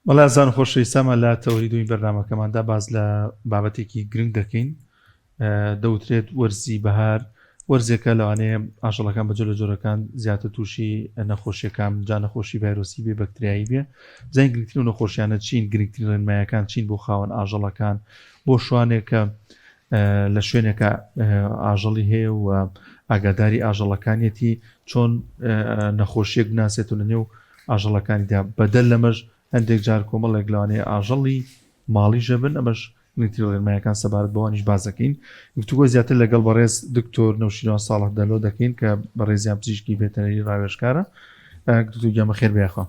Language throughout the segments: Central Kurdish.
وڵا زان خۆشەویستە سەمە لە تەوریدوی بەرنامەکەماندا باز لە بابەتێکی گرنگ دەکەین دەوترێت وەرزی بەهار وەرزێکە لەوانەیە ئاژەڵەکان بەجۆ لە جۆرەکان زیاتر تووشی نەخۆشیەکان جا نەخۆشی ڤایرۆسی بێ بەکتریایی بێ بزانین گرنگترین نەخۆشیانە چین گرنگترین ڕێنماییەکان چین بۆ خاوەن ئاژەڵەکان بۆ شوانێکە لە شوێنێکە ئاژەڵی هەیە و ئاگاداری ئاژەڵەکانیەتی چۆن نەخۆشیەک بناسێتە نێو ئاژەڵەکانیدا بەدەل لەمەش هەندێک جار کۆمەڵێک لەوانەیە ئاژەڵی ماڵی ژەبن ئەمەش گرنگترین ڕێنماییەکان سەبارەت بەوانیش باز دەکەین گفتوگۆ زیاتر لەگەڵ بەڕێز دکتۆر نەوشیروان ساڵح دەلۆ دەکەین کە بەڕێزیان پزیشکی ڤێتەرنەری ڕاوێژکارە گفتوگۆ خێر بێخوا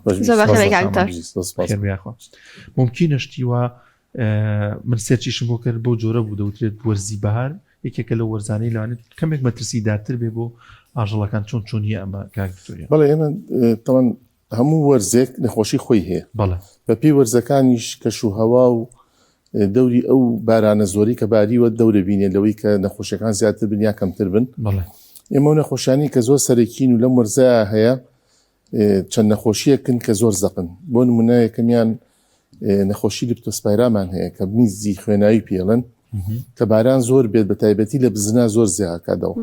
خێر بێخوا ممکنە شتیوە من سێرچیشم بۆ کرد بۆ جۆرە بوو دەوترێت وەرزی بەهار یەکێکە لە وەرزانەی لەوانێت کەمێک مەترسیدارتر بێ بۆ ئاژەڵەکان چۆنیە ئەمە کاکتۆریە بەڵێ ئێمە تەوان هەموو وەرزێک نەخۆشی خۆی هەیە بەڵێ بەپێی وەرزەکانیش کەش و هەوا و دەوری ئەو بارانە زۆری کە باریوە دەورە بینێ لەوەی کە نەخۆشیەکان زیاتر بن یا کەمتر بن بەڵێ ئێمە نەخۆشیانی کە زۆر سەرەکین و لەم وەرزەیە هەیە چەند نەخۆشیەکن کە زۆر زەقن بۆ نمونە یەکەمیان نەخۆشی لیپتۆسپایرامان هەیە کە میزی خوێناوی پێڵن کە باران زۆر بێت بە تایبەتی لە بزنا زۆر زیاکەدەوە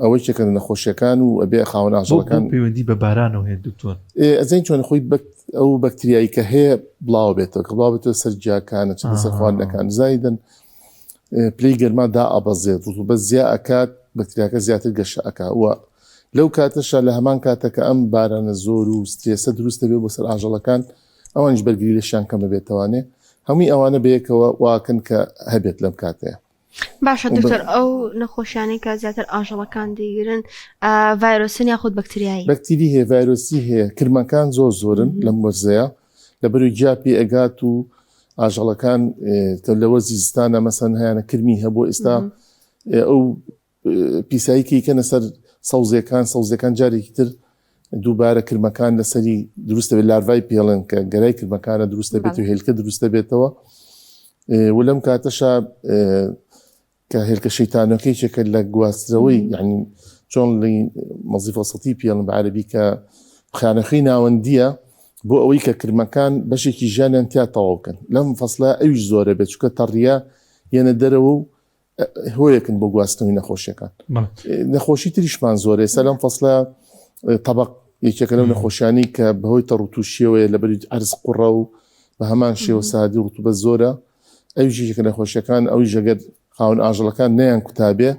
ئەوەی چێکە نەخۆشیەکان و ئەبێ خاوەن ئاژەڵەکان پەیوەندی بە بارانەوە هەیە دکتۆر ئەزین چۆن خۆی ئەو بەکتریایی کە هەیە بڵاو بێتەوە کە بڵاو بێتەوە سەر جیاکانە چ سەر خواردنەکان زایدن پلەی گەرما دا ئەبەزێت ڕوتوبەت زیا ئەکات بەکتریاکە زیاتر گەشە ئەکا وە لەو کاتەشە لە هەمان کاتەکە ئەم بارانە زۆر و سترێسە دروستە بێ بۆ سەر ئاژەڵەکان ئەوانش بەرگری لەشیان کەمە بێتەوانێ هەمووی ئەوانە بەیەکەوە واکەن کە هەبێت لەم کاتەیە باشە دکتۆر ئەو نەخۆشیانەی کە زیاتر ئاژەڵەکان دەگیرن ڤایرۆسن یاخود بەکتریایی بەکتری هەیە ڤایرۆسی هەیە کرمەکان زۆر زۆرن لەم وەرزەیە لەبەروی جیاپی ئەگات و ئاژەڵەکان لە وەرزی زستانە مەسەن هەیەە کرمی هەبوو ئێستا ئەو پیساییکە کەنە سەر سەوزەکان جارێکی تر دووبارە کرمەکان لەسەری دروستە بێت لاروای پێڵن کە گەرای کرمەکانە دروستە بێت و هێلکە دروستە بێتەوە و لەم کاتەشە کە هێلکە شەیتانەکەی چێکە لە گواستنەوەی یعنی چۆن مەزیفە سەتی پێڵن بە عەرەبی کە خانەخەی ناوەندیە بۆ ئەوەی کە کرمەکان بەشێکی ژیانیان تیا تەواو بکەن لەم فەسڵە ئەویش زۆرە بێت چونکە تەڕیا یەنە دەرەوە و هۆیەکن بۆ گواستنەوەی نەخۆشیەکان نەخۆشی تریشمان زۆرە ئێستا لەم فەسڵە تەبەق یەکێکە لەو نەخۆشیانی کە بەهۆی تەڕوتوشیەوەیە لەبەری عەرز قوڕە و بە هەمان شێوە سادی ڕوتوبەت زۆرە ئەویش یەکێکە نەخۆشیەکان ئەوی ژەگەر خاوەن ئاژەڵەکان نەیان کوتابێ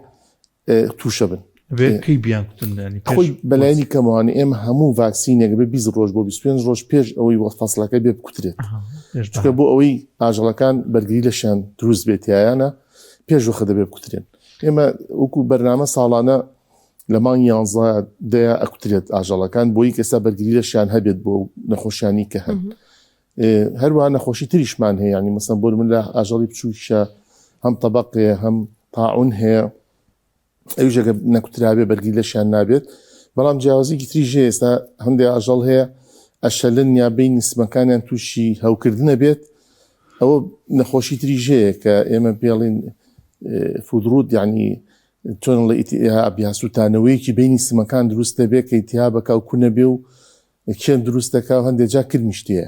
تووشە بن خۆی بەلایانی کەمەوانی ئێمە هەموو ڤاکسینێک بە 20 ڕۆژ بۆ 25 ڕۆژ پێش ئەوەی وە فەسڵەکەی بێ بکوترێت چونکە بۆ ئەوەی ئاژەڵەکان بەرگری لەشیان دروست بێتیایانە پێش وەخە دەبێ بکوترێن ئێمە وەکو بەرنامە ساڵانە لە مانگ 11 دەیە ئەکوترێت ئاژەڵەکان بۆی کەسا بەرگری لەشیان هەبێت بۆ نەخۆشیانی کە هەن هەروە نەخۆشی تریشمان هەیە ینی مەسەن بۆ من لە ئاژەڵی بچووکە هەم تەبەقەیە هەم تاعون هەیە ئەوی ژەگە نەکوترابێ بەرگری لەشیان نابێت بەڵام جیاوازێکی تریژێ ئێستا هەندێک ئاژەڵ هەیە ئەشەلن یا بینی سمەکانیان تووشی هەوکردنە بێت ئەوە نەخۆشی تریژەیە کە ئێمە پێڵین فودڕوت یعنی چۆن لە ئیتیابیاسوتانەوەیەکی بینی سمەکان دروستە بێ کە ئیتیابەکە و کوونە بێ و کێن دروستەکە و هەندێک جا کرمیشتیە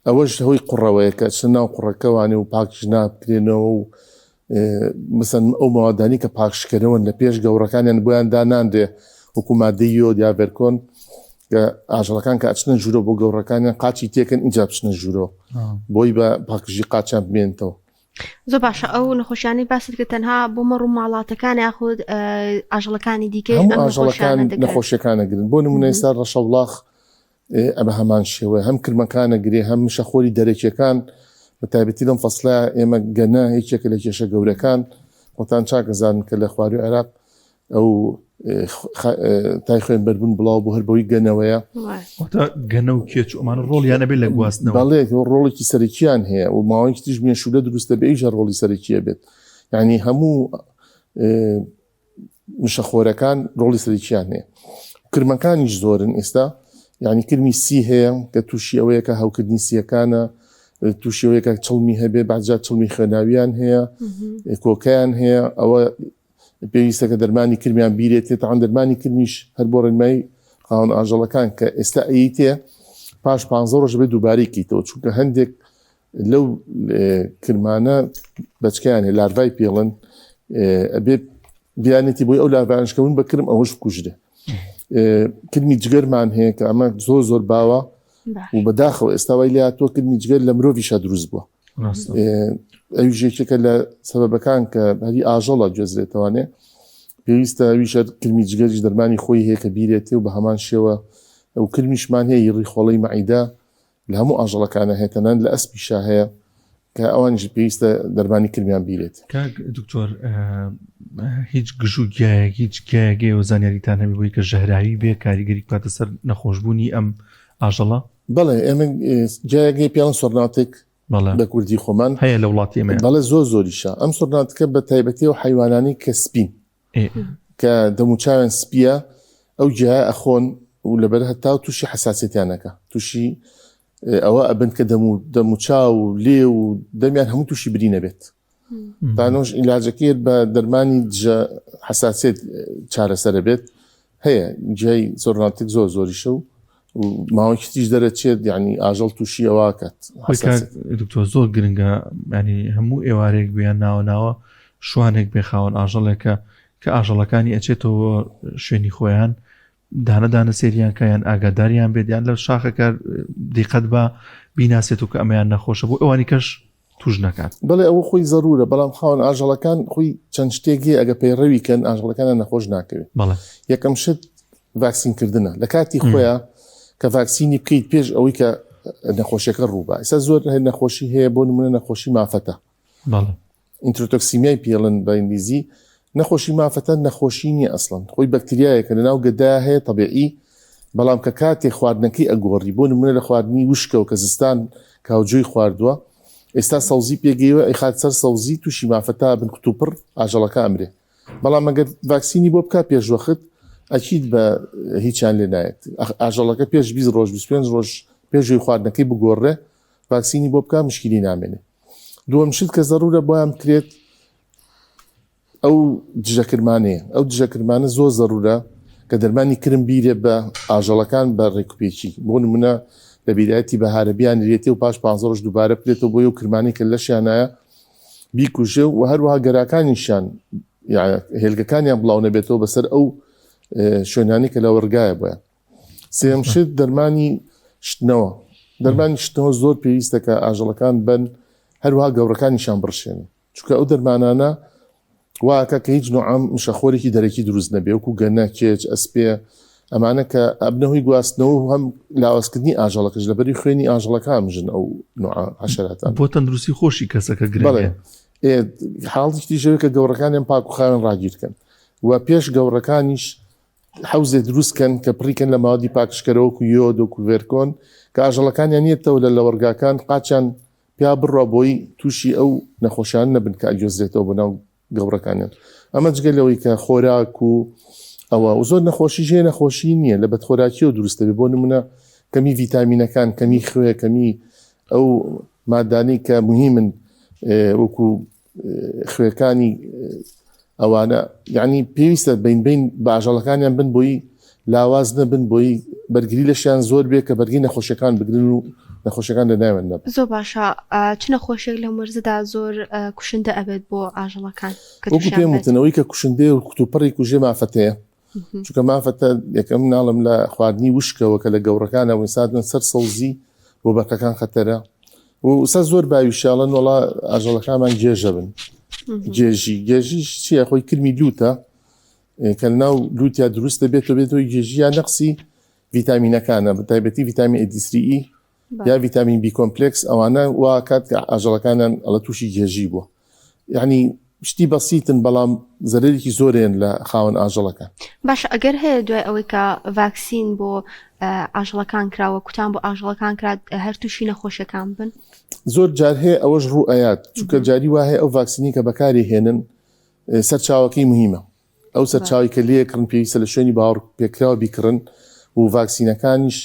ئەوەش هەوی قوڕەوەیە کە چ ناو قوڕەکەوانێ و پاکش نابکرێنەوە و مثلا ئەو ماوادانی کە پاکشکەرەوەن لە پێش گەورەکانیان بۆیان داناندێ وەکو مادەی یۆد یا ڤێرکۆن کە ئاژەڵەکان کە ئەچنە ژوورۆ بۆ گەورەکانیان قاچی تێکن اینجا بچنە ژوورۆ بۆی بە پاکژی قاچیان بمێنێتەوە زۆر باشە ئەو نەخۆشیانی باست کە تەنها بۆ مەڕ و ماڵاتەکان یاخود ئاژەڵەکانی دیکە ئاژەڵەکان نەخۆشیەکانە گرن بۆ نمونە ئێستا ڕەشەوڵاخ ئەمە هەمان شێوە هەم کرمەکانە گرێ هەم مشەخۆری دەرەکیەکان بە تایبەتی لەم فەسڵە ئێمە گەنە هیچێکە لە کێشە گەورەکان وەتان چاکەزانن کە لە خواروی عێراق ئەو تای خوێن بەربوون بڵاو بۆ هەر بەوەی گەنەوەیە گەنە و کێچ ئەمان ڕۆڵیانە بێت لە گواستنەوە بەڵێ ڕۆڵێکی سەرەکییان هەیە و ماوەیەکی تریش مێشولە دروستە بێ ئیژە ڕۆڵی سەرەکیە بێت یعنی هەموو مشەخۆرەکان ڕۆڵی سەرەکییان هەیە کرمەکانیش زۆرن ئێستا یعنی کرمی سی هەیە کە تووشی ئەوەیە کە هەوکردنی سیەکانە تووشەوەیەکە چڵمی هەبێ بەجات چڵمی خوێناویان هەیە کۆکەیان هەیە ئەوە پێویستە کە دەرمانی کرمیان بیرێتێت تاوان دەرمانی کرمیش هەر بۆ ڕێنمایی خاوەن ئاژەڵەکان کە ئێستا ئەیتێ پاش 15 ڕۆژ بێ دووبارێکیتەوە چونکە هەندێک لەو کرمانە بەچکیانێ لاروای پێڵن ئەبێ بیانێتی بۆی ئەو لاروانشکەون بە کرم ئەوەش کوژرێ کرمی جگەرمان هەیە کە ئەمە زۆر باوە و بەداخەوە ئێستاوای لە تۆ کرمی جگەر لە مرۆڤیشە دروست بووە ئەوژێکێکە لە سەبەبەکان کە هەری ئاژەڵە گوێزرێتەوانێ پێویستە ویشە کرمی جگەریش دەرمانی خۆی هەیە کە بیرێتێ و بە هەمان شێوە ئەو کرمیشمان هەیە ڕیخۆڵەی مەعیدا لە هەموو ئاژەڵەکانە هێتەنان لە ئەسپیشا هەیە کە ئەوانش پێویستە دەرمانی کرمیان بیرێت. کاک دکتۆر هیچ گژوو گیایەک هیچ گیایەگەی و زانیاریتان هەبی بۆی کە ژەهراوی بێ کاریگەری بکاتە سەر نەخۆشبوونی ئەم ئاژەڵە؟ بەڵێ ئێمە جایەگەی پیان سۆرناتێک بە کوردی خۆمان هەیە لە وڵاتی ئێمە بەڵێ زۆریشە ئەم سۆرناتەکە بە تایبەتی و حیوانانی کە سپین کە دەموچاوێن سپیە ئەو جیای ئەخۆن و لەبەر هەتا تووشی حساسیتیانەکە تووشی ئەوە ئەبن کە دەموچا و لێ و دەمیان هەموو تووشی برینە بێت تانۆش ئیلاجەکەیت بە دەرمانی دژە حساسیت چارەسەرە بێت هەیە جای سۆرناتێک زۆریشە و ماوەیەکیش دەرەچێت یعنی ئاژەڵ تووشی ئەوواکات دکتۆر زۆر گرنگە ینی هەموو ئێوارێک بیان ناوە شوانێک بێ خاوەن ئاژەڵێکە کە ئاژەڵەکانی ئەچێتەوە شوێنی خۆیان دانەدانە سێریان کەیان ئاگاداریان بێتیان لە شاخەکە دیقەت بە بیناسێت و کە ئەمەیان نەخۆشە بۆ ئەوانی کەش توش نەکات بەڵێ ئەوە خۆی زەرورە بەڵام خاوەن ئاژەڵەکان خۆی چەند شتێکی ئەگە پەیڕەویکەن ئاژەڵەکانە نەخۆش ناکەوێت یەکەم شت ڤاکسینکردنە لە کاتی خۆیان کە ڤاکسینی بکەیت پێش ئەوەی کە نەخۆشیەکە ڕووبە ئێستا زۆر نەخۆشی هەیە بۆ نمونە نەخۆشی مافەتە ئینترۆتۆکسیمیای پێڵن بە ئینگلیزی نەخۆشی مافەتە نەخۆشی نیە ئەسڵەن خۆی بەکتریایەکە لەناو گەدایە هەیە تەبیعی بەڵام کە کاتێک خواردنەکەی ئەگۆڕی بۆ نمونە لە خواردنی وشکە و کە زستان کاوجۆی خواردووە ئێستا سەوزی پێگەیوە ئەیخات سەر سەوزی تووشی مافەتە بن کتوپڕ ئاژەڵەکە ئەمرێ بەڵام ئەگەر ڤاکسینی بۆ بکات پێشوەخت ئەچیت بە هیچیان لێ نایەت ئاژەڵەکە پێش 20 ڕۆژ 25 ڕۆژ پێشوی خواردنەکەی بگۆڕێ ڤاکسینی بۆ بکات مشکلی نامێنێ دووەم شت کە زەرورە بۆیان بکرێت ئەو دژەکرمانەیە ئەو دژەکرمانە زۆر زەرورە کە دەرمانی کرم بیرێ بە ئاژەڵەکان بە ڕێکوپێکی بۆ نمونە لە بیدایەتی بەهارەبیان رێتێ و پاش 15 ڕۆژ دووبارە بکرێتەوە بۆ ئەو کرمانی کە لەشیانایە بیکوژێ و هەروەها گەراکانیشیان هێلگەکانیان بڵاو نەبێتەوە بەسەر ئەو شوێنانی کە لە وەرگایە بۆیان سێم شت دەرمانی شتنەوە زۆر پێویستە کە ئاژەڵەکان بن هەروەها گەورەکانیشان بڕشێنن چونکە ئەو دەرمانانە واکە کە هیچ نوعام مشەخۆرێکی دەرەکی دروست نەبێ وەکو گەنە کێج ئەسپێ ئەمانە کە ئەبنەوەی گواستنەوە و هەم لاوازکردنی ئاژەڵەکەش لەبەری خوێنی ئاژەڵەکان مژن ئەو نوع حەشەراتان بۆ تەندروستی خۆشی کەسەکە گرنگە حاڵێکی ژەوێت کە گەورەکانیان پاک و خاوێن ڕاگیرکەن و پێش گەورەکانیش حوزێ دروستکەن کە پڕیکەن لە ماوەدی پاکشکەرەوەکو یۆد و کوڤێرکۆن کە ئاژەڵەکانیان نیێتەوە لە وەرگاکان قاچیان پیا بڕوا بۆی تووشی ئەو نەخۆشیان نەبن کە ئەگوێزرێتەوە بۆ ناو گەورەکانیان ئەمە جگەلەوەی کە خۆراک و ئەوە و زۆر نەخۆشی ژێ نەخۆشی نییە لە بەدخۆراکیەوە دروستە بێ بۆ نمونە کەمی ڤیتامینەکان کەمی خوێ کەمی ئەو مادانی کە مهمن وەکو خوێەکانی ئەوانە یعنی پێویستە بین بە ئاژەڵەکانیان بن بۆی لاواز نەبن بۆی بەرگری لەشیان زۆر بێ کە بەرگی نەخۆشیەکان بگرن و نەخۆشیەکان لە ناوێن نەبن زۆر باشە چ نەخۆشیێک لە مرزدا زۆر کوشندە ئەبێت بۆ ئاژەڵەکان وەکو پێم وتنەوەی کە کوشندێ و کتوپڕی کوژێ مافەتەیە چونکە مافەتە یەکەم ناڵم لە خواردنی وشکەوە کە لە گەورەکانە وسادن سەر سەوزی بۆ بەرقەکان خەتەرە و سە زۆر باویشاڵن وڵا ئاژەڵەکانمان گێژە بن گێژی چیە خۆی کرمی لوتە کە ناو لوتیا دروستە بێتەوە گێژیان نەقسی ڤیتامینەکانە بەتایبەتی ڤیتامین ئەدیسری یا ڤیتامین بی کۆمپلکس ئەوانە وا کات کە ئاژەڵەکانیان ئەڵە تووشی گێژی بووە یعنی شتی بەسیتن بەڵام زەرێکی زۆرێن لە خاوەن ئاژەڵەکان باش ئەگەر هەیە دوای ئەوەی کە ڤاکسین بۆ ئاژەڵەکان کراوە کوتان بۆ ئاژەڵەکان کرات هەر تووشی نەخۆشیەکان بن زۆر جار هەیە ئەوەش ڕوو ئەیات چونکە جاری وا هەیە ئەو ڤاکسینی کە بەکاری هێنن سەرچاوەکەی مهمە ئەو سەرچاوی کە لێکردن پێویستە لە شوێنی باوەڕ پێکراوە بیکڕن و ڤاکسینەکانیش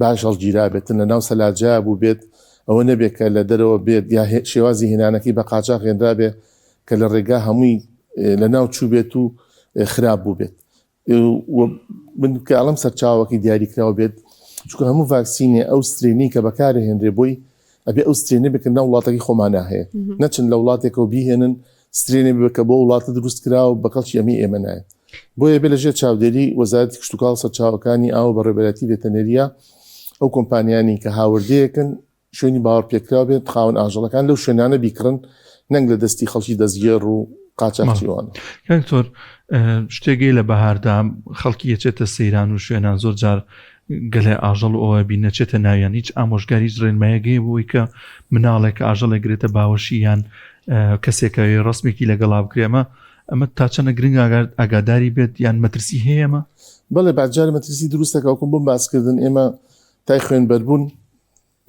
باش هەڵگیرا بێتن لە ناو سەلاجا بوو بێت ئەوە نەبێت کە لە دەرەوە بێت یا شێوازی هێنانەکەی بە قاچاق هێنرا بێ کە لە ڕێگا هەمووی لە ناو چوو بێت و خراپ بوو بێت من کە ئەڵم سەرچاوەکەی دیاریکراوە بێت چونکە هەموو ڤاکسینێ ئەو سترێنی کە بەکارهێنرێ بۆی ئەبێ ئەو سترێنە بکەن ناو وڵاتێکی خۆمانە هەیە نەچن لە وڵاتێکەوە بیهێنن سترێنێ بکە بۆ وڵاتە دروست کراوە بەقەڵکی ئێمە نایە بۆیە بێ لەژێر چاودێری وەزارەتی کشت و کاڵ سەرچاوەکانی ئاو بەڕێبەرەتی ڤێتەنەریە ئەو کۆمپانیانی کە هاوردەیەکن شوێنی باوەڕ پێکرا بێت خاوەن ئاژەڵەکان لەو شوێنانە بیکڕن نەنگ لە دەستی خەڵکی دەستگێڕ و قاچاقچیوانە. کاکتۆر شتێکی لە بەهاردا خەڵکی ئەچێتە سەیران و شوێنان زۆر جار گەلێ ئاژەڵ ئەوە بینەچێتە ناویان هیچ ئامۆژگاری ڕێنمایەگەی بووی کە مناڵێک ئاژەڵێک گرێتە باوەشی یان کەسێکەوەی ڕسمێکی لەگەڵا بکرێمە ئەمە تا چەنە گرنگ ئاگاداری بێت یان مەترسی هەیەمە؟ بەڵێ باجار مەترسی دروستەکەوکم بۆم باسکردن ئێمە تای خوێن بەربوون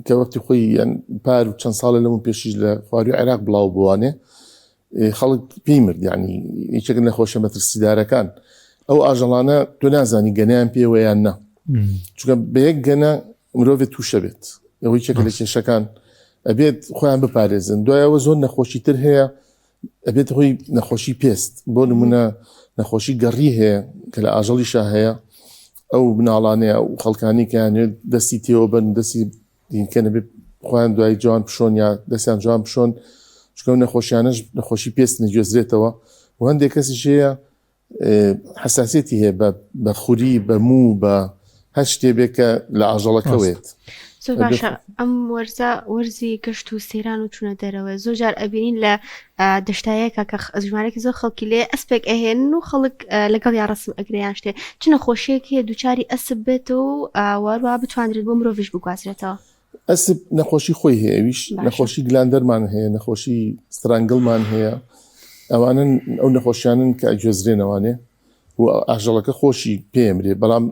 کە وەختی خۆی یان پار و چەند ساڵە لەمون پێشیش لە خواردی عێراق بڵاو بوانێ خەڵک پێی مرد یعنی هیچێکن لە خۆشە مەترسیدارەکان ئەو ئاژەڵانە تۆ نازانی گەنەیان پێوە یان نە چونکە بە یەک گەنە مرۆڤێت تووشە بێت ئەوەی چێکە لە کێشەکان ئەبێت خۆیان بپارێزن دوایەوە زۆر نەخۆشی تر هەیە ئەبێت خۆی نەخۆشی پێست بۆ نمونە نەخۆشی گەڕی هەیە کە لە ئاژەڵیشا هەیە ئەو بناڵانەیە و خەڵکانی کەیانێت دەستی تێوە بن دەستی دیکەنە بێت خۆیان دوای جوان پشۆن یا دەستیان جوان پشۆن چکە نەخۆشیانش نەخۆشی پێست نەگوێزرێتەوە و هەندێک کەسیش هەیە حساسێتی هەیە بە خوری بە موو بە هەر شتێبێت کە لە ئاژەڵەکەوێت. زۆر باشە ئەم وەرزی گەشت و سەیران و چوونە دەرەوە زۆر جار ئەبینین لە دەشتایەکە کە ژمارەی زۆر خەڵکی لێ ئەسپێک ئەهێنن و خەڵک لەگەڵ یا ڕسم ئەگریان شتێ چ نەخۆشیەکی هەیە دووچاری ئەسب بێت و وەروە بتوانرێت بۆ مرۆڤش بگوازرێتەوە. ئەسب نەخۆشی خۆی هەیە ویش نەخۆشی گلاندەرمان هەیە نەخۆشی سترانگڵمان هەیە ئەوانن ئەو نەخۆشیانن کە ئەگوێزرێنەوانێ و ئاژەڵەکە خۆشی پێمرێ بەڵام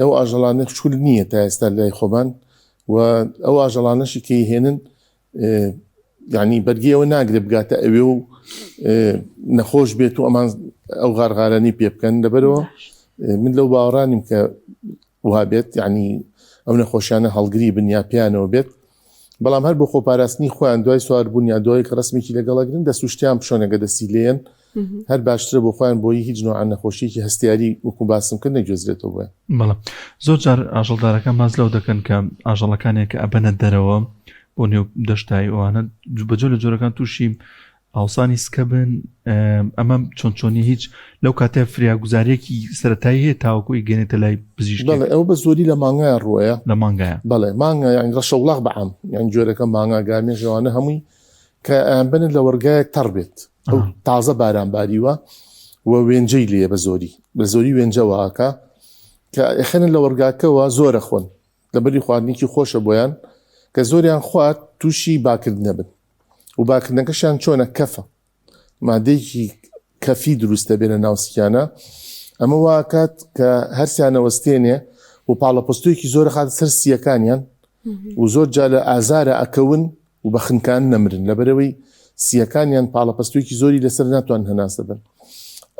ئەو ئاژەڵانە شکل نییە تا ئێستا لای خۆمان و ئەو ئاژەڵانەشی کەی هێنن یعنی بەرگیەوە ناگرێت بگاتە ئەوێ و نەخۆش بێت و ئەمان ئەو غارغارانی پێ بکەن لەبەرەوە من لەو باوەڕانیم کە وها بێت یعنی ئەو نەخۆشیانە هەڵگری بنیا پیانەوە بێت بەڵام هەر بۆ خۆپاراستنی خۆیان دوای سوار بوون یا دوای کە ڕسمێکی لەگەڵەگرن دەسوشتیان پشۆنەگە دەستی لێن هەر باشترە بۆ خۆیان بۆی هیچ نوعان نەخۆشیێکی هەستیاری وەکو باسم کرد نەگوێزرێتەوە بێ. بەڵام زۆر جار ئاژەڵدارەکان ماز لەو دەکەن کە ئاژەڵەکانێک کە ئەبەنە دەرەوە بۆ نێو دەشتایی ئەوانە بەجۆ لە جۆرەکان تووشی ئاوسانی سکە بن ئەمە چۆنچۆنی هیچ لەو کاتێ فریاگوزارێکی سەرەتایی هەیە تاوەکوی گەێنێتە لای پزیشکی؟ بەڵێ ئەو بە زۆری لە مانگایە ڕوەیە لە مانگایە بەڵێ مانگە یان ڕەشەوڵاغ بەعام یان جۆرەکە مانگا گامێژەوانە هەمووی کە ئەیان لە وەرگایەک تەڕ بێت ئەو تازە بارانباریوە و وێنجەی لێ بە زۆری وێنجەوەکە کە ئەخێنن لە وەرگاکەوە زۆرە خۆن لەبەری خواردنێکی خۆشە بۆیان کە زۆریان خوارد تووشی باکرد نەبن و باکردنەکەشیان چۆنە کەفە مادەیەکی کەفی دروستە بێنە ناوسکیانە ئەمە واکات کە هەرسیانەوەستێنێ و پاڵەپۆستویەکی زۆر خات سەر سیەکانیان و زۆر جا لە ئازارە ئەکەون و بە خنکان نەمرن لەبەرەوەی سیەکانیان پاڵەپەستویەکی زۆری لەسەر ناتوان هەناس دەبن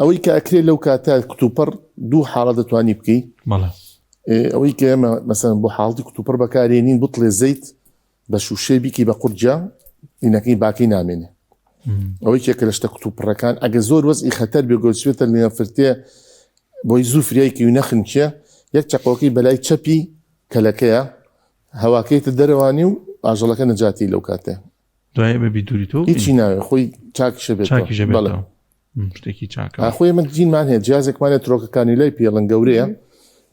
ئەوەی کە ئەکرێت لەو کاتە کتوپەڕ دوو حاڵە دەتوانی بکەی ئەوەی کە ئێمە مەسەن بۆ حاڵتی کتوپەڕ بەکارێنین بڵێ زەیت بە شوشەی بیکی بە قورجە ئینەکەی باقی نامێنێ ئەوەی کێکە لە شتە کتوپڕەکان ئەگە زۆر وەزئی خەتەر بێگۆچێتە لێفرتێ بۆی زوو فریایکی و نەخنچە یەک چەقۆکەی بەلای چەپی کەلەکەیە هەواکەیتە دەرەوانی و ئاژەڵەکە نەجاتی لەو کاتێ دوای بەبی دووری تۆ هیچی ناوێ خۆی چاکیشە بێت شتێکی چاکە خۆی من جینمان هەیە جیازێکمانێت ترۆکەکانی لای پێڵەن گەورەیە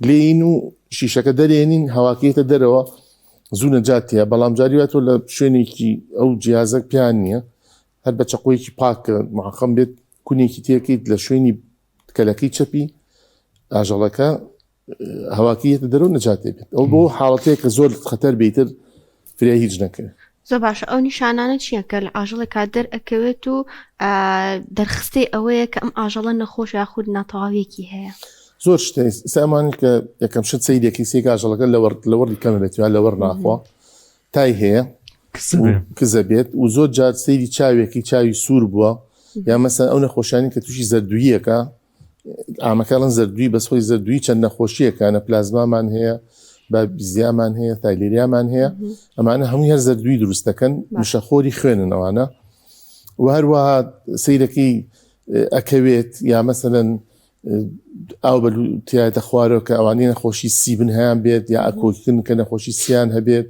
لێین و شیشەکە دەرێنین هەواکەیتە دەرەوە زوو نەجاتیە بەڵام جاریواتۆ لە شوێنێکی ئەو جیازەک پیان نییە هەر بە چەقۆیەکی پاکە معخەم بێت کونێکی تێکیت لە شوێنی کەلەکەی چەپی ئاژەڵەکە هەواکەیەتە دەرەوە نەجاتێ بێت ئەو بۆ حاڵەتەیە کە زۆر خەتەر بێتر فریا هیچ نەکرێت. زۆر باشە ئەو نیشانانە چییە کە لە ئاژەڵێکا دەرئەکەوێت و دەرخستەی ئەوەیە کە ئەم ئاژەڵە نەخۆش یاخود ناتەواویەکی هەیە؟ زۆر شتێ سامان کە یەکەم شت سەیرێکی سێک ئاژەڵەکە لەوەڕی کەمە بێت یا لەوەڕ ناخوا تای هەیە کزە بێت و زۆر جار سەیری چاوێکی چاوی سوور بووە یا مەسەن ئەو نەخۆشیانی کە تووشی زەردوویەکە ئامەکەڵەن زەردووی بەسخۆی زەردووی چەند نەخۆشیەکانە پلازمامان هەیە بە بیزیامان هەیە تایلێریامان هەیە ئەمانە هەمووی هەر زەردووی دروست دەکەن مشەخۆری خوێننەوانە و هەروەها سەیرەکەی ئەکەوێت یا مەسەلەن ئاو بەلوتیایەتە خوارەوە کە ئەوانەی نەخۆشی سیبن هەیان بێت یا ئەکۆکردن کە نەخۆشی سییان هەبێت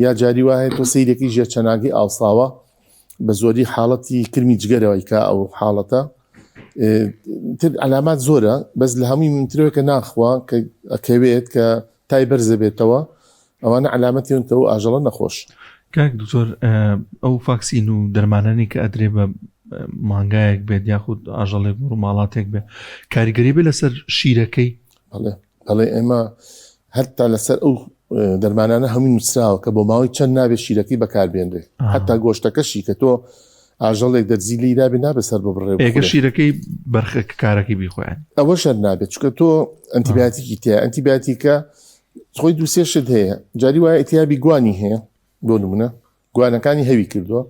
یا جاری وایە تۆ سەیرێکی ژێر چەناگی ئاوساوە بە زۆری حاڵەتی کرمی جگەرەوەی کا ئەو حاڵەتە تر علامات زۆرە بەس لە هەمووی منترەوە کە ناخوا کە ئەکەوێت کە تای بەرزە بێتەوە ئەوانە علامەتیونکە و ئاژەڵە نەخۆش. کاک دکتۆر ئەو ڤاکسین و دەرمانانی کە ئەدرێ بە مانگایەک بێت یاخود ئاژەڵێک ڕووماڵاتێک بێ کاریگەری بێ لەسەر شیرەکەی؟ بەڵێ ئێمە هەتا لەسەر ئەو دەرمانانە هەمووی نووسراوە کە بۆ ماوەی چەند نابێت شیرەکەی بەکاربێنرێ هەتا گۆشتەکەشی کە تۆ ئاژەڵێک دەرزی لیرا بێ نابێت سەر ببڕێ ئێگە شیرەکەی بەرخە کارەکەی بیخۆیان ئەوە شەر نابێت چکە تۆ ئەنتیبیاتیکی تەیە ئەنتیبیاتیکە خۆی دووسێ شت هەیە جاری وایە ئەتیابی گوانی هەیە بۆ نمونە گوانەکانی هەوی کردووە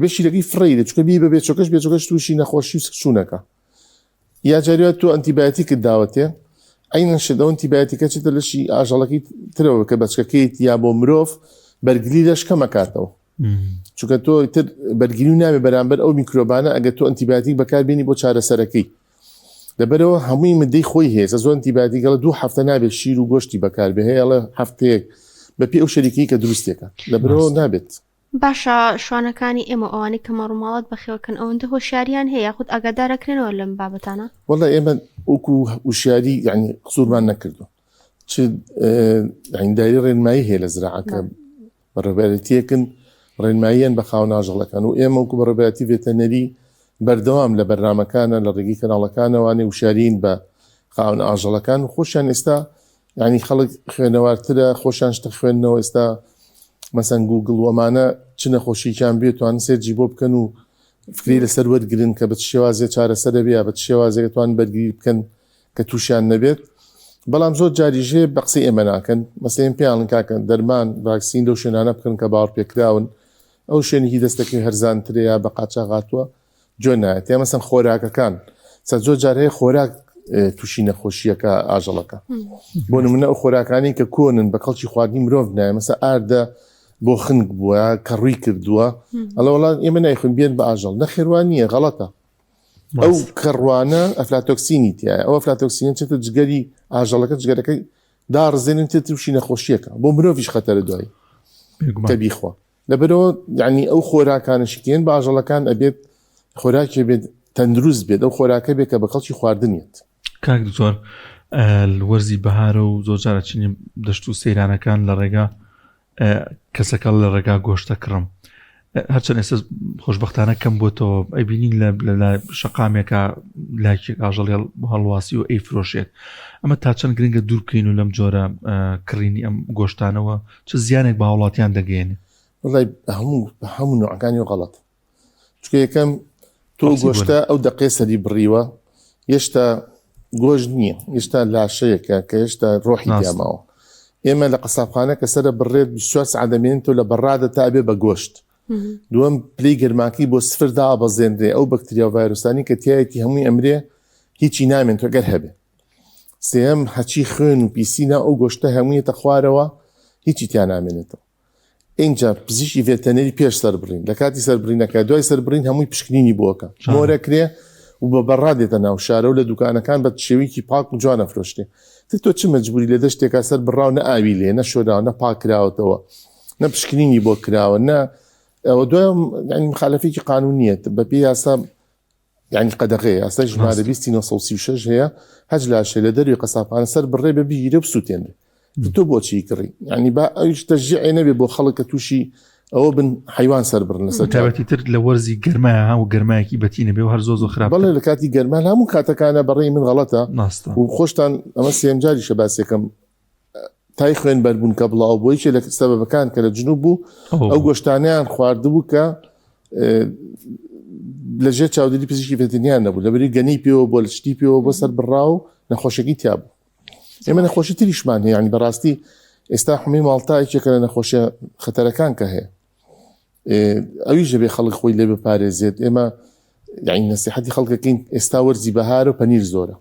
بێ شیرەکەی فڕی چکە بی بەبێت چۆکەش بێت چۆکەش تووشی نەخۆشی و چوونەکە یا جاریوە تۆ ئەنتیبیاتیکت داوەتێ ئەینە شەدە ئەنتیبیاتیکە چێتە لەشی ئاژەڵەکەی ترەوە کە بەچکەکەیت یا بۆ مرۆڤ بەرگری لەش کەمەکاتەوە چونکە تۆ تر بەرگری و نامێ بەرامبەر ئەو میکرۆبانە ئەگەر تۆ ئەنتیبیاتیک بەکاربێنی بۆ چارەسەرەکەی لەبەرەوە هەمووی مدەی خۆی هەیە زۆر ئەنتیبیاتیکە لە 2 هەفتە نابێت شیر و گۆشتی بەکاربێ هەیە لە هەفتەیەک بەپێ ئەو شەریکی کە دروستێکە لەبەرەوە نابێت. باشە شوانەکانی ئێمە ئەوانەی کە مەڕووماڵات بەخێوەکەن ئەوەندە هۆشیاریان هەیە یاخود ئاگادارەکرێنەوە لەم بابەتانە؟ وەڵای ئێمە وەکو وشیاری یعنی قسوورمان نەکردو چ دایری ڕێنمایی هەیە لە زراعەکە بەڕێبەرەتیەکن ڕێنماییان بە خاوەن ئاژەڵەکان و ئێمە وەکو بەڕێبەتی ڤێتەنەری بەردەوام لە بەرنامەکانە لە ڕێگی کەناڵەکانەوانێ وشارین بە خاوەن ئاژەڵەکان و خۆشیان ئێستا یعنی خەڵک خوێنەوارترە خۆشیان شتە خوێندنەوە ئێستا مەسەن گوگڵ وەمانە چ نەخۆشییان بێت توانن سێرجی بۆ بکەن و فکری لەسەر وەرگرن کە بە شێوازێ چارەسەرە بێ بە شێوازێک توان بەرگری بکەن کە تووشیان نەبێت بەڵام زۆر جاریژێ بە قسەی ئێمە ناکەن مەسەڵەن پێیان کاکەن دەرمان ڤاکسین لەو شوێنانە بکەن کە باوەڕ پێکراون ئەو شوێنێکی دەستەکەی هەرزانترە یا بە قاچاغاتووە جۆ نایەت یا مەسەن خۆراکەکان زۆر جار هەیە خۆراک تووشی نەخۆشیەکە ئاژەڵەکە بۆ نمونە ئەو خۆراکانی کە کۆنن بە کەڵکی خواردنی مرۆڤ نایە مەسە ئاردە بۆ خنک بووە کە ڕووی کردووە ئەڵە وڵات ئێمە نایخۆین بێن بە ئاژەڵ نەخێوان نییە غەڵەتە ئەو کەڕوانە ئەفلاتۆکسینی تایە ئەو ئەفلاتۆکسینە چێتە جگەری ئاژەڵەکە جگەرەکەی داڕزێنن تێ تووشی نەخۆشیەکە بۆ مرۆڤیش خەتەرە دوایی کە بیخوا لەبەرەوە یعنی ئەو خۆراکانشکێن بە ئاژەڵەکان ئەبێت خۆراکی بێت تەندروست بێت ئەو خۆراکە بێت کە بە کەڵکی خواردنیت. کاک دکتۆر وەرزی بەهارە و زۆر جارە چنین دەشت و سەیرانەکان لە ڕێگا کەسەکە لە ڕێگا گۆشتە کڕم هەرچەند ئێستا خۆشبەختانە کەم بۆتەوە ئەبینین لە شەقامێکە لاکێک ئاژەڵی هەڵواسی و ئەی فرۆشێت ئەمە تا چەند گرنگە دوور بکەین و لەم جۆرە کڕینی ئەم گۆشتانەوە چ زیانێک بە هاوڵاتیان دەگەێنێ؟ وڵای هەموو نوعەکانی غەڵەت چکە یەکەم تۆ گۆشتە ئەو دەقێ سەری بڕیوە هێشتا گۆشت نییە هێشتا لاشەیەکە کە هێشتا ڕۆحی دیاماوە ئێمە لە قەسابخانە کە سەرە بڕێت 24 ساعت دەمێنێت تۆ لە بەڕادە تا بێ بە گۆشت دووەم پلەی گەرماکی بۆ سفردا ئابەزێنرێ ئەو بەکتریا و ڤایرۆسانی کە تایەتی هەمووی ئەمرێ هیچی نامێن تۆ گەر هەبێ سێم هەچی خوێن و پیسینە ئەو گۆشتە هەموویەتە خوارەوە هیچی تیان نامێنێتەوە اینجا پزیشکی ڤێتەنەری پێش سەربڕین لە کاتی سەربڕینەکە دوای سەربڕین هەمووی پشکنینی بۆکە مۆرەکرێ و بە بەڕادێتە ناو شارە و لە دوکانەکان بە شێوەیەکی پاک و جوانە فرۆشتێ تۆ چ مەجبوری لە دەشتێکا سەر بڕاو نە ئاوی لێ نە شۆراوە نە پاکراوەتەوە نە پشکنینی بۆ کراوە نە ئەوە دوایم ینی مخالەفێکی قانونیەت بە پێی یاسا ینی قەدەغەیە یاسا ژمارە 2936 هەیە هەج لاشێ لە دەروی قەسابخانە سەر بڕێ بە بیگیرە و سووتێنرێ تۆ بۆچی کڕی ینی با ئەویش تەشجیع نەبێ بۆ خەڵکە تووشی ئەوە بن حیوان سەربڕن لەسەر تابەتی تر لە وەرزی گەرمایە ها و گەرمایەکی بەتینە بێ و هەر زۆ خراپ بەڵێ لە کاتی گەرمان هەموو کاتەکانە بەڕێی من غەڵەتە و خۆشتان ئەمە سێم جاریشە باسێکم تای خوێن بەربوون کە بڵاو بۆیکێ لە سەبەبەکان کە لە جنوب بوو ئەو گۆشتانیان خواردبوو کە لەژێر چاودێری پزیشکی ڤێتەنیان نەبوو لەبەری گەنی پێوە بۆ لە شتی پێوە بۆ سەر بڕا و نەخۆشیێکی تیابوو ئێمە نەخۆشی تریشمان هەیە ینی بەڕاستی ئێستا حمەی ماڵتا یەکێکە لە نەخۆشیە خەتەرەکان کە هەیە ئەویش بێ خەڵک خۆی لێ بپارێزێت ئێمە یعنی نەسیحەتی خەڵکەکەین ئێستا وەرزی بەهارە و پەنیر زۆرە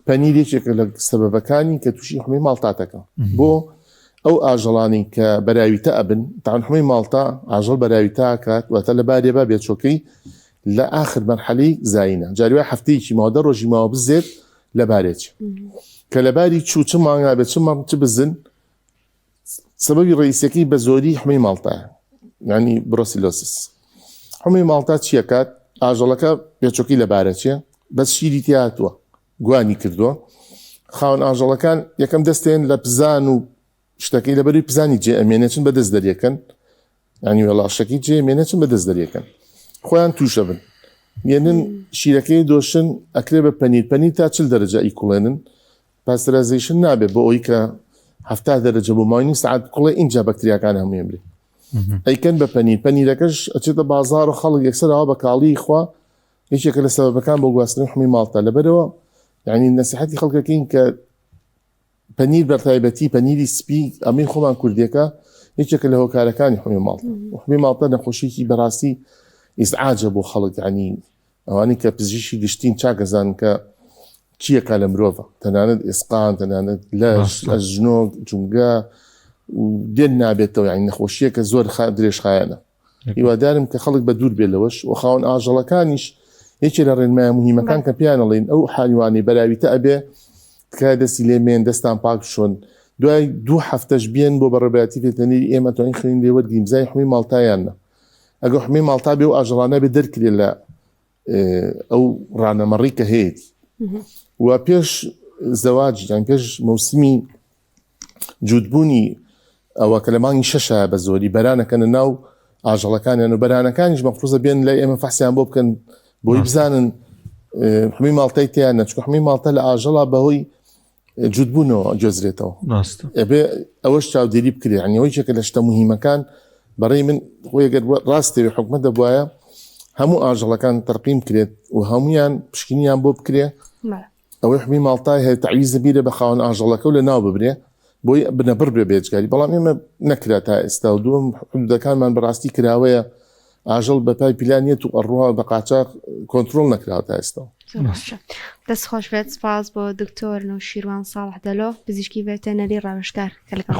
پەنیر یەکێکە لە سەبەبەکانی کە تووشی حمەی ماڵتاتەکە بۆ ئەو ئاژەڵانی کە بەراویتە ئەبن تاان حمەی ماڵتا ئاژەڵ بەراویتە ئاکات واتە لە بارێ با بێت چۆکەی لە ئاخر مەرحەلەی زاینە جاروای هەفتەیەکی ماوەدە ڕۆژی ماوە بزێت لەبارێکی کە لەباری چوو چ مانگا بێت چ بزن سبەبی ڕئیسەکەی بە زۆری حمەی ماڵتایە یعنی برۆسیلۆسس حمەی ماڵتا چیەکات ئاژەڵەکە پێچۆکی لەبارەچیە بەس شیری تیاتوە گوانی کردووە خاوەن ئاژەڵەکان یەکەم دەستێن لە پزان و شتەکەی لەبەری پزانی جێ ئەمێنێچن بەدەست دەریەکەن ینی وێڵاشەکەی جێ مێنێچن بەدەست دەریەکەن خۆیان تووشە بن یێنن شیرەکەی دۆشن ئەکرێ بە پەنیر تا 40 دەرەجە ئیکوڵێنن پاستەرایزیشن نابێت بۆ ئەوی کە 70 دەرەجە بۆ ماوەی سعات کوڵێ اینجا بەکتریاکان هەموو ئەمرێ ئەیکەن بە پەنیرەکەش ئەچێتە بازار و خەڵک یەکسەر ئەوە بە کاڵی خوا هیچێکە لە سەبەبەکان بۆ گواستنی حمی ماڵتا لەبەرەوە یعنی نەسیحەتی خەڵکەکەین کە پەنیر بەتایبەتی پەنیری سپی ئەمەی خۆمان کوردیەکە هیچێکە لە هۆکارەکانی حمی ماڵتا حمی ماڵتا نەخۆشیی بەڕاستی ئیزعاجە بۆ خەڵک ینی ئەوانی کە پزیشکی گشتین چاکەزان کە چیەکە لە مرۆڤە تەنانەت ئێسقان تەنانەت لەش ئەژنۆک جونگا دێن نابێتەوە یعنی نەخۆشیەکە زۆر درێژخایەنە هیوادارم کە خەڵک بە دوور بێت لەوەش و خاوەن ئاژەڵەکانیش یەکێ لە ڕێنمایە مهمەکان کە پیانەڵێن ئەو حیوانی بەراویتە ئەبێ تکای دەستی لێمێن دەستان پاک شۆن دوای 2 هەفتەش بێن بۆ بەڕێبەتی پێتەنی ئێمە توانین خوێن لێ وەرگین زای حمی ماڵتایانە ئەگە حمی ماڵتا بێ و ئاژەڵانە بێ دەرکرێت لە ئەو ڕانەمەڕی کە هەیەی و پێش زەواج یان پێش مەوسمی جوودبوونی ئەوە کە لە مانگی 6 بە زۆری بەرانەکەنە ناو ئاژەڵەکانیان و بەرانەکانیش مەفروزە بێن لای ئێمە فەحسیان بۆ بکەن بۆی بزانن حمی ماڵتای تیان نەچکە حمی ماڵتا لە ئاژەڵا بەهۆی جوودبوونەوە جۆزرێتەوە ئەبێ ئەوەش چاودێری بکرێ عنی ئەوەی چێکە لە شتە مهمەکان بەڕێی من خۆیگەر ڕاستەوێ حکومەت دەبوایە هەموو ئاژەڵەکان تەرقیم کرێت و هەمویان پشکنیان بۆ بکرێ ئەوەی حمی ماڵتای هەیە تعویزە بیرە بە خاوەن ئاژەڵەکە و لە ناو ببرێ بۆی بنەبڕ بێ بێجگاری بەڵام ئێمە نەکرا تا ئێستا و دووەم حدودەکانمان بەڕاستی کراوەیە ئاژەڵ بە پای پیلانیەت و ئەڕوها بە قاچاق کۆنتترۆل نەکراوە تا ئێستا دەست خۆش بێت سپاس بۆ دکتۆر نەوشیروان ساڵح دەلۆ پزیشکی ڤێتەنەری ڕاوێژگار کە لەگەڵ